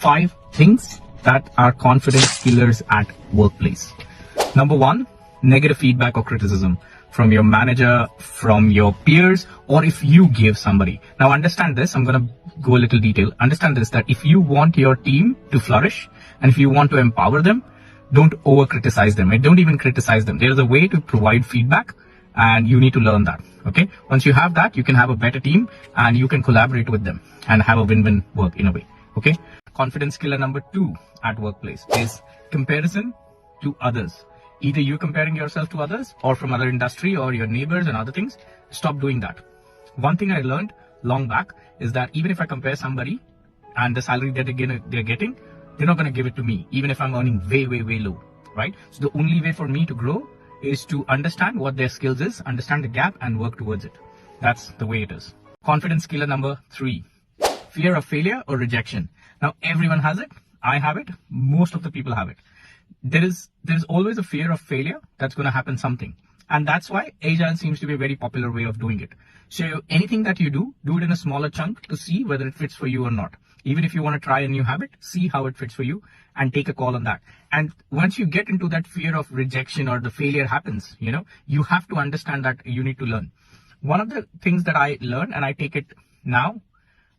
5 things that are confidence killers at workplace. Number 1, negative feedback or criticism from your manager, from your peers, or if you give somebody. Now understand this, I'm going to go a little detail. Understand this, that if you want your team to flourish and if you want to empower them, don't over criticize them. Don't even criticize them. There's a way to provide feedback and you need to learn that. Okay. Once you have that, you can have a better team and you can collaborate with them and have a win-win work in a way. Okay. Confidence killer number 2 at workplace is comparison to others. Either you're comparing yourself to others or from other industry or your neighbors and other things. Stop doing that. One thing I learned long back is that even if I compare somebody and the salary that they're getting, they're not going to give it to me, even if I'm earning way low, right? So the only way for me to grow is to understand what their skills is, understand the gap and work towards it. That's the way it is. Confidence killer number 3, fear of failure or rejection. Now everyone has it. I have it. Most of the people have it. There's always a fear of failure that's going to happen something. And that's why Agile seems to be a very popular way of doing it. So anything that you do it in a smaller chunk to see whether it fits for you or not. Even if you want to try a new habit, see how it fits for you and take a call on that. And once you get into that fear of rejection or the failure happens, you have to understand that you need to learn. One of the things that I learned, and I take it now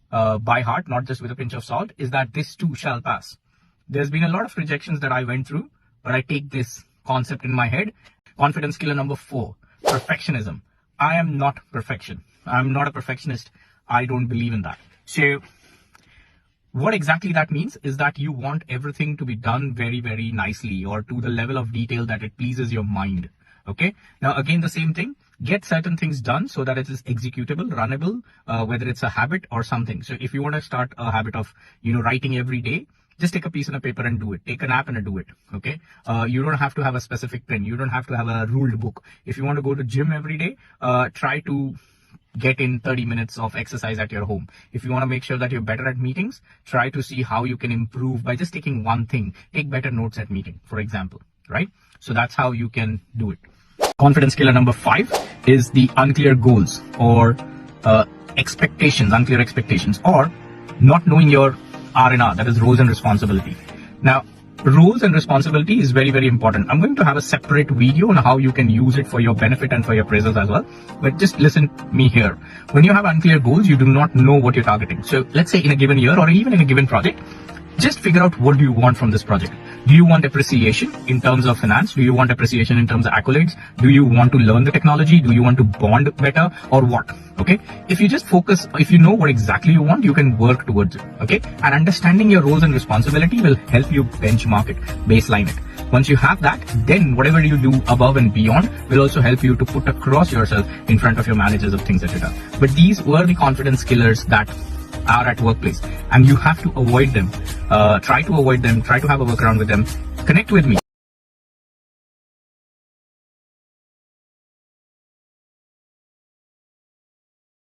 by heart, not just with a pinch of salt, is that this too shall pass. There's been a lot of rejections that I went through, but I take this concept in my head. Confidence killer number 4, perfectionism. I am not perfection. I'm not a perfectionist. I don't believe in that. So what exactly that means is that you want everything to be done very nicely or to the level of detail that it pleases your mind. Okay. Now, again, the same thing, get certain things done so that it is executable, runnable, whether it's a habit or something. So if you want to start a habit of, writing every day, just take a piece of paper and do it. Take a nap and do it. Okay. You don't have to have a specific pen. You don't have to have a ruled book. If you want to go to gym every day, try to get in 30 minutes of exercise at your home. If you want to make sure that you're better at meetings, try to see how you can improve by just taking one thing. Take better notes at meeting, for example, right? So that's how you can do it. Confidence killer number 5 is the unclear goals or unclear expectations, or not knowing your R&R, that is roles and responsibility. Now, roles and responsibility is very important. I'm going to have a separate video on how you can use it for your benefit and for your appraisals as well. But just listen to me here. When you have unclear goals, you do not know what you're targeting. So let's say in a given year or even in a given project, just figure out what do you want from this project. Do you want appreciation in terms of finance? Do you want appreciation in terms of accolades? Do you want to learn the technology? Do you want to bond better or what? Okay. If you just focus, if you know what exactly you want, you can work towards it. Okay. And understanding your roles and responsibility will help you benchmark it, baseline it. Once you have that, then whatever you do above and beyond will also help you to put across yourself in front of your managers of things that you do. But these were the confidence killers that are at workplace and you have to avoid them. Try to avoid them. Try to have a workaround with them. Connect with me.